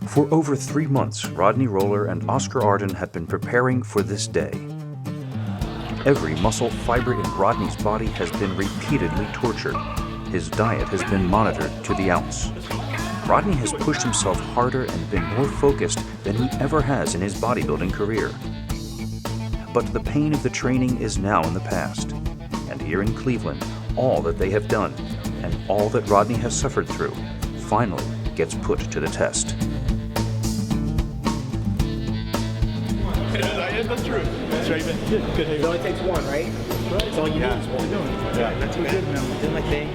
For over 3 months, Rodney Roller and Oscar Arden have been preparing for this day. Every muscle fiber in Rodney's body has been repeatedly tortured. His diet has been monitored to the ounce. Rodney has pushed himself harder and been more focused than he ever has in his bodybuilding career. But the pain of the training is now in the past. And here in Cleveland, all that they have done and all that Rodney has suffered through finally gets put to the test. That's true. That's right, man. Good. It only takes one, right? That's all you need is one. Yeah, that's Good, man. Doing my thing.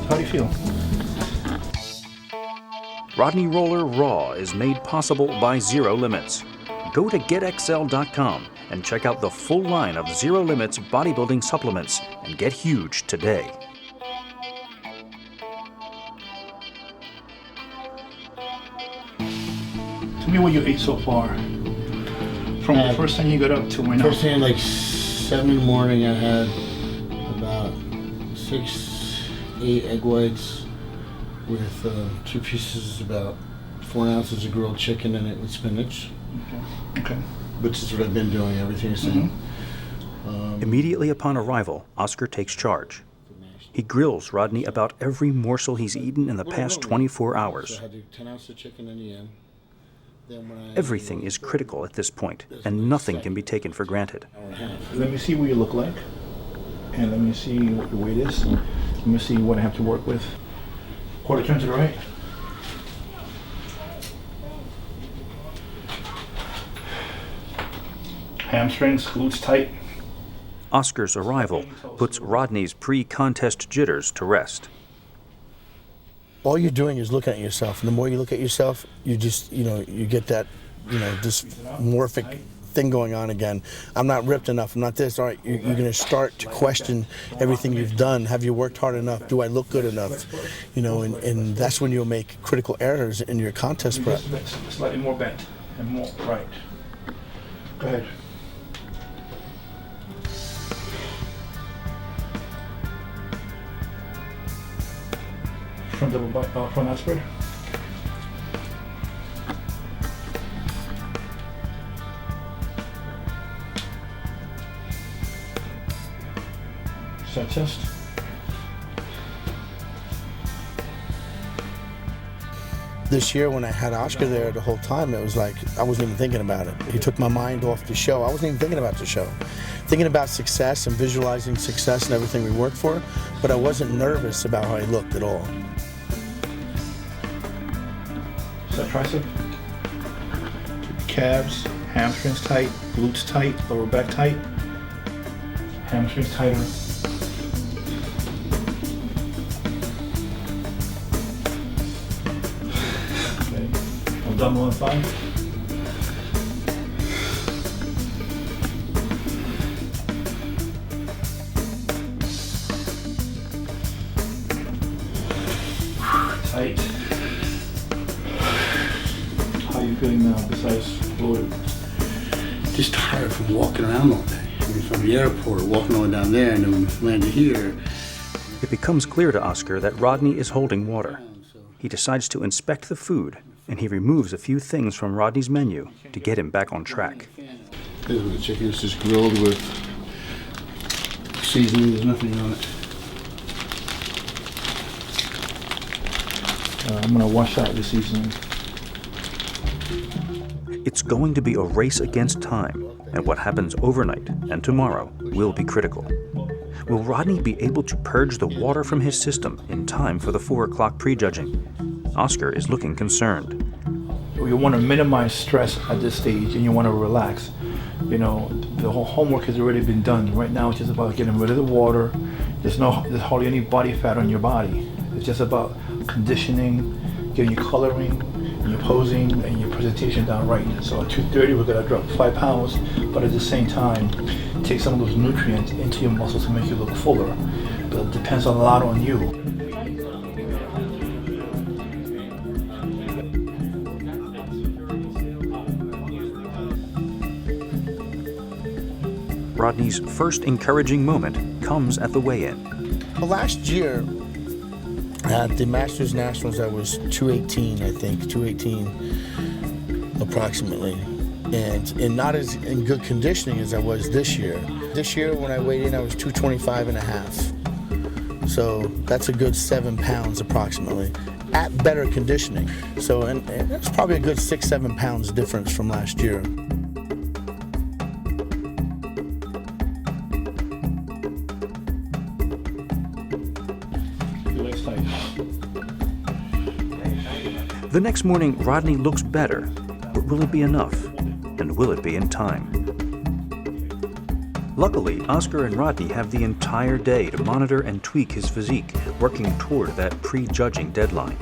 How do you feel? Rodney Roller Raw is made possible by Zero Limits. Go to getxl.com and check out the full line of Zero Limits bodybuilding supplements and get huge today. Tell me what you ate so far. From the first time you got up to when First thing, like 7 in the morning, I had about 6-8 egg whites with 2 pieces, about 4 ounces of grilled chicken in it with spinach. Okay. Which is what I've been doing, everything the same. Immediately upon arrival, Oscar takes charge. He grills Rodney about every morsel he's eaten in the past 24 hours. So I had 10 ounces of chicken in the end. Everything is critical at this point, and nothing can be taken for granted. Let me see what you look like, and let me see what your weight is. Let me see what I have to work with. Quarter turn to the right. Hamstrings, glutes tight. Oscar's arrival puts Rodney's pre-contest jitters to rest. All you're doing is looking at yourself, and the more you look at yourself, you just, you get that, this morphic thing going on again. I'm not ripped enough, I'm not this. All right, you're going to start to question everything you've done. Have you worked hard enough? Do I look good enough? And that's when you'll make critical errors in your contest prep. Slightly more bent and more right. Go ahead. Front double front out spread. Set chest. This year when I had Oscar there the whole time, it was like I wasn't even thinking about it. He took my mind off the show. I wasn't even thinking about the show. Thinking about success and visualizing success and everything we worked for, but I wasn't nervous about how he looked at all. Set tricep. Calves, hamstrings tight, glutes tight, lower back tight, hamstrings tighter. Okay, abdominal and thigh. Tight. How are you feeling now besides bloated? Just tired from walking around all day. From the airport, walking all the way down there, and then we landed here. It becomes clear to Oscar that Rodney is holding water. He decides to inspect the food, and he removes a few things from Rodney's menu to get him back on track. This is the chicken. It's just grilled with seasoning. There's nothing on it. I'm going to wash out the seasoning. It's going to be a race against time, and what happens overnight and tomorrow will be critical. Will Rodney be able to purge the water from his system in time for the 4 o'clock prejudging? Oscar is looking concerned. You want to minimize stress at this stage, and you want to relax. The whole homework has already been done. Right now it's just about getting rid of the water. There's hardly any body fat on your body. It's just about conditioning, getting your coloring, and your posing, and your presentation down right. So at 2:30 we're going to drop 5 pounds, but at the same time take some of those nutrients into your muscles to make you look fuller. But it depends a lot on you. Rodney's first encouraging moment comes at the weigh-in. Well, last year at the Masters Nationals, I was 218, I think, 218 approximately, and not as in good conditioning as I was this year. This year, when I weighed in, I was 225 and a half. So that's a good 7 pounds approximately at better conditioning. So, and it's probably a good 6-7 pounds difference from last year. The next morning, Rodney looks better, but will it be enough? And will it be in time? Luckily, Oscar and Rodney have the entire day to monitor and tweak his physique, working toward that prejudging deadline.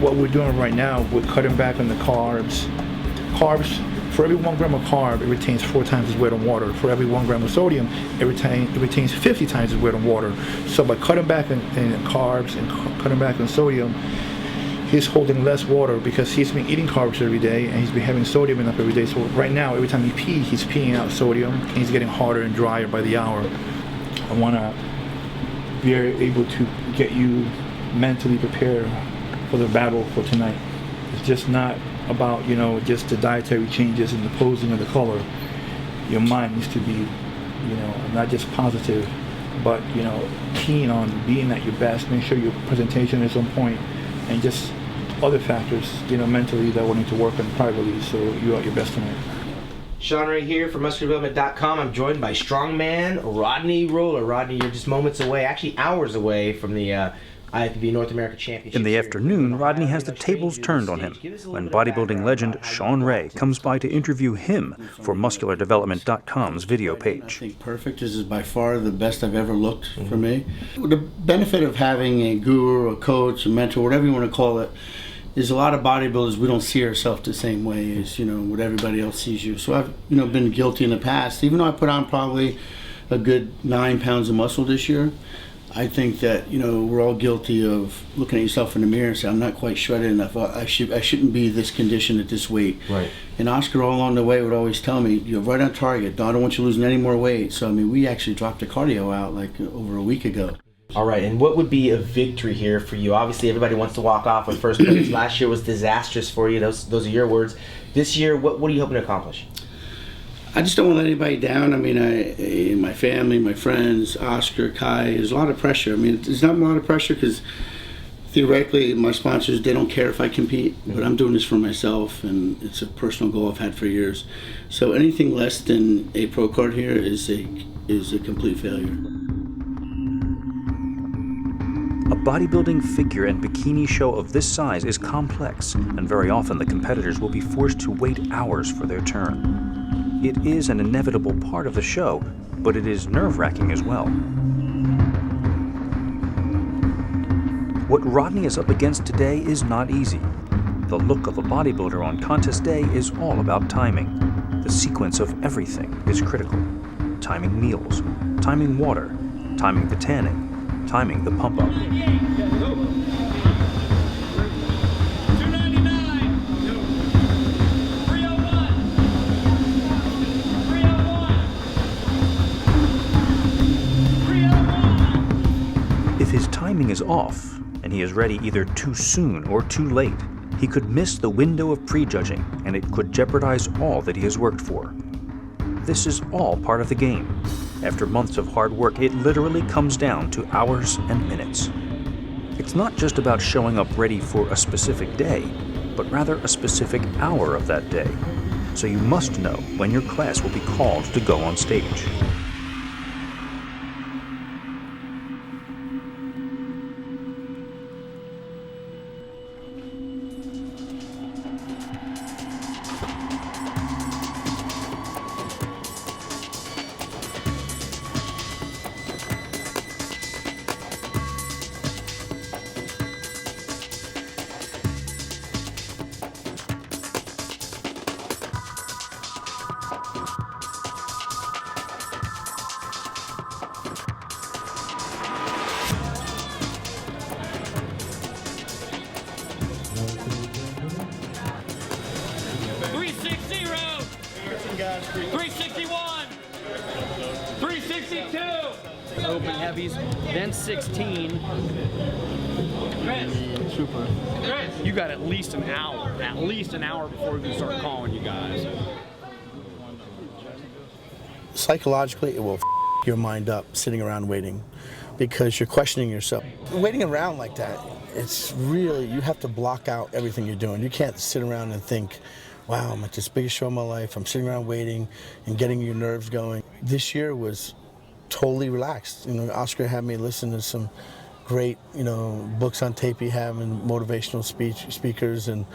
What we're doing right now, we're cutting back on the carbs. Carbs, for every 1 gram of carb, it retains 4 times its weight in water. For every 1 gram of sodium, it retains 50 times its weight in water. So by cutting back on carbs and cutting back on sodium, he's holding less water because he's been eating carbs every day and he's been having sodium in up every day. So right now, every time he pees, he's peeing out sodium and he's getting harder and drier by the hour. I want to be able to get you mentally prepared for the battle for tonight. It's just not about, just the dietary changes and the posing of the color. Your mind needs to be, not just positive, but, keen on being at your best. Make sure your presentation is on point, and just other factors, mentally that we'll need to work on privately so you're at your best tonight. Sean right here from musculardevelopment.com. I'm joined by strongman Rodney Roller. Rodney, you're just moments away, actually hours away from the IFBB North America Championship. In the afternoon, Rodney has the tables turned on him when bodybuilding legend Sean Ray comes by to interview him for musculardevelopment.com's video page. I think perfect is by far the best I've ever looked for me. The benefit of having a guru, a coach, a mentor, whatever you want to call it, is a lot of bodybuilders, we don't see ourselves the same way as, what everybody else sees you. So I've, been guilty in the past. Even though I put on probably a good 9 pounds of muscle this year, I think that, we're all guilty of looking at yourself in the mirror and saying, I'm not quite shredded enough. I shouldn't be this conditioned at this weight. Right. And Oscar all along the way would always tell me, you're right on target. I don't want you losing any more weight. So, we actually dropped the cardio out like over a week ago. All right, and what would be a victory here for you? Obviously, everybody wants to walk off with first place. Last year was disastrous for you. Those are your words. This year, what are you hoping to accomplish? I just don't want to let anybody down. My family, my friends, Oscar, Kai, there's a lot of pressure. There's not a lot of pressure because theoretically my sponsors, they don't care if I compete, but I'm doing this for myself and it's a personal goal I've had for years. So anything less than a pro card here is a complete failure. A bodybuilding figure and bikini show of this size is complex, and very often the competitors will be forced to wait hours for their turn. It is an inevitable part of the show, but it is nerve-wracking as well. What Rodney is up against today is not easy. The look of a bodybuilder on contest day is all about timing. The sequence of everything is critical. Timing meals, timing water, timing the tanning, timing the pump-up. If his timing is off, and he is ready either too soon or too late, he could miss the window of prejudging, and it could jeopardize all that he has worked for. This is all part of the game. After months of hard work, it literally comes down to hours and minutes. It's not just about showing up ready for a specific day, but rather a specific hour of that day. So you must know when your class will be called to go on stage. Open heavies, then 16. Super. You got at least an hour before we can start calling you guys. Psychologically, it will f your mind up sitting around waiting, because you're questioning yourself. Waiting around like that, it's really, you have to block out everything you're doing. You can't sit around and think, wow, I'm at this biggest show of my life. I'm sitting around waiting and getting your nerves going. This year was totally relaxed. You know, Oscar had me listen to some great, you know, books on tape he had and motivational speakers, and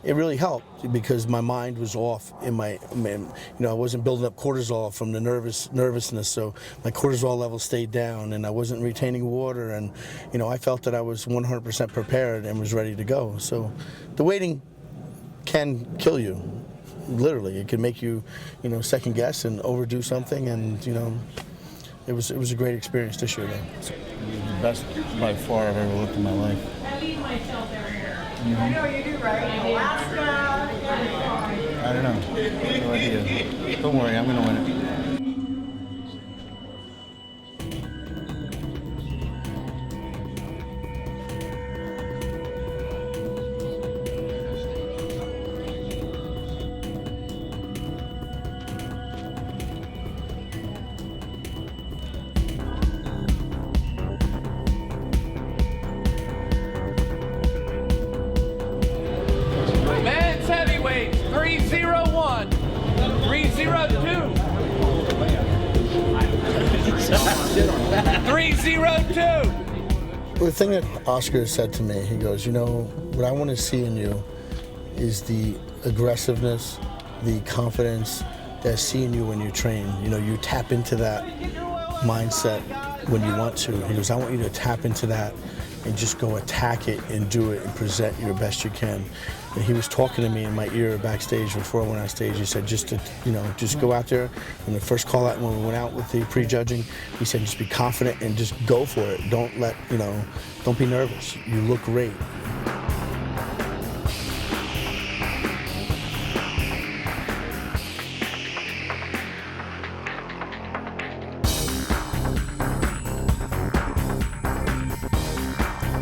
it really helped because my mind was off in my you know, I wasn't building up cortisol from the nervousness, so my cortisol level stayed down, and I wasn't retaining water, and you know, I felt that I was 100% prepared and was ready to go. So the waiting can kill you, literally. It can make you, you know, second guess and overdo something, and you know, it was a great experience this year, though. The best by far I've ever looked in my life. I leave myself every year. I know you do, right? Alaska. I don't know. No idea. Don't worry, I'm going to win it. Men's heavyweight, 301, 302. 302. Well, the thing that Oscar said to me, he goes, you know, what I want to see in you is the aggressiveness, the confidence that I see in you when you train. You know, you tap into that mindset when you want to. He goes, I want you to tap into that and just go attack it and do it and present your best you can. And he was talking to me in my ear backstage before I went on stage. He said, just to, you know, just go out there. And the first call out when we went out with the prejudging, he said, just be confident and just go for it. Don't let, you know, don't be nervous. You look great.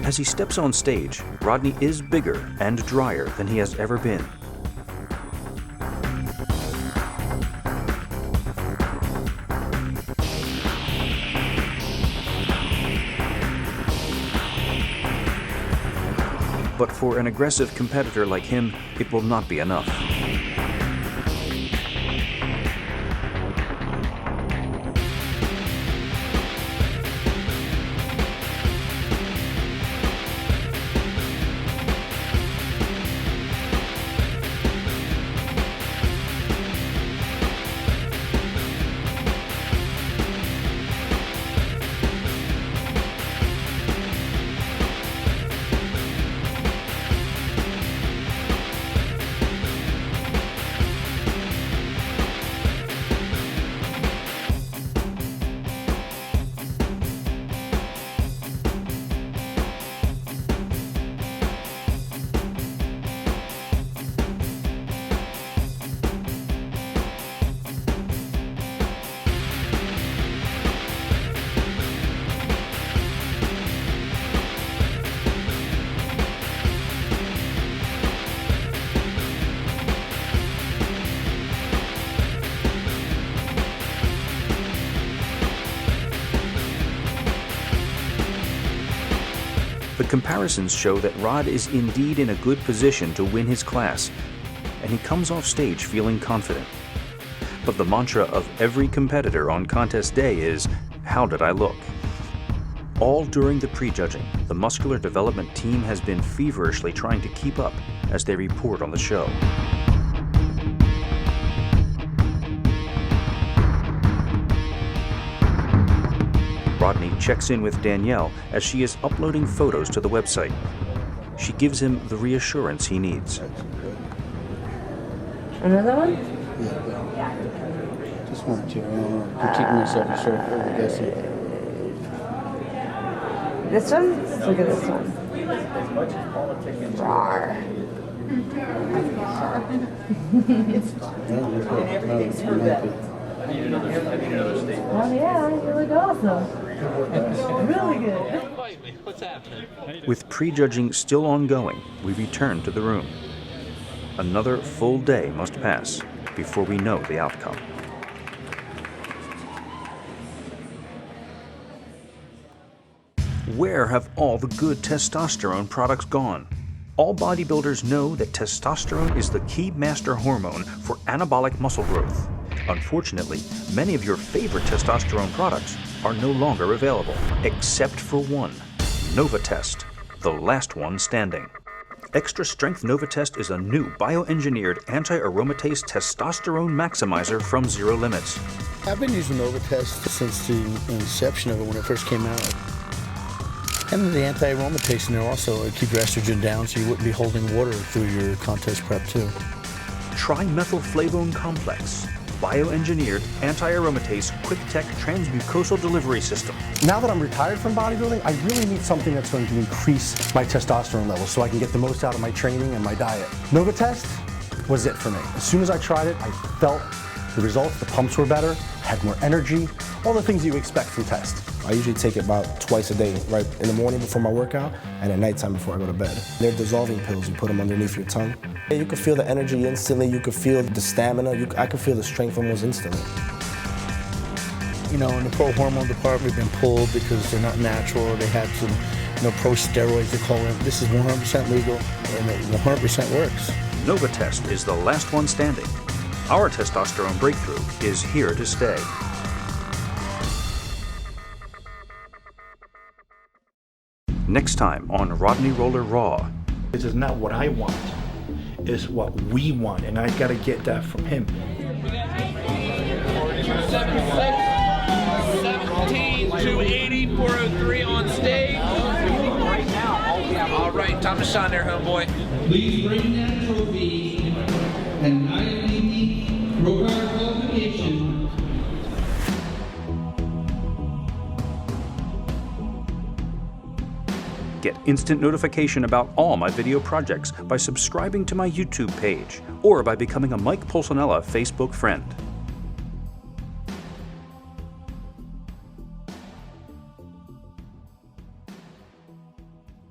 As he steps on stage, Rodney is bigger and drier than he has ever been. But for an aggressive competitor like him, it will not be enough. The comparisons show that Rod is indeed in a good position to win his class, and he comes off stage feeling confident. But the mantra of every competitor on contest day is, how did I look? All during the prejudging, the muscular development team has been feverishly trying to keep up as they report on the show. Rodney checks in with Danielle as she is uploading photos to the website. She gives him the reassurance he needs. Another one? Yeah. Just one, two. I'm keeping myself in shape over guessing. This one? Let's look at this one. Rawr. Oh yeah, you look awesome. Really good. What's happening? With prejudging still ongoing, we return to the room. Another full day must pass before we know the outcome. Where have all the good testosterone products gone? All bodybuilders know that testosterone is the key master hormone for anabolic muscle growth. Unfortunately, many of your favorite testosterone products are no longer available, except for one, Novatest, the last one standing. Extra Strength Novatest is a new bioengineered anti-aromatase testosterone maximizer from Zero Limits. I've been using Novatest since the inception of it when it first came out. And the anti-aromatase in there also keep your estrogen down so you wouldn't be holding water through your contest prep too. TRI-METHYL Flavone Complex, bioengineered anti-aromatase quick-tech transmucosal delivery system. Now that I'm retired from bodybuilding, I really need something that's going to increase my testosterone levels so I can get the most out of my training and my diet. Novatest was it for me. As soon as I tried it, I felt the results. The pumps were better, had more energy, all the things you expect from test. I usually take it about twice a day, right in the morning before my workout and at nighttime before I go to bed. They're dissolving pills, you put them underneath your tongue. You can feel the energy instantly, you can feel the stamina, I can feel the strength almost instantly. You know, in the pro hormone department, we've been pulled because they're not natural. They had some, pro steroids they call them. This is 100% legal and it 100% works. Novatest is the last one standing. Our testosterone breakthrough is here to stay. Next time on Rodney Roller Raw. This is not what I want. It's what we want, and I gotta get that from him. 17-280, 403 on stage. All right, time to shine there, homeboy. Please bring that trophy and IMDb Pro Card qualification. Get instant notification about all my video projects by subscribing to my YouTube page or by becoming a Mike Pulcinella Facebook friend.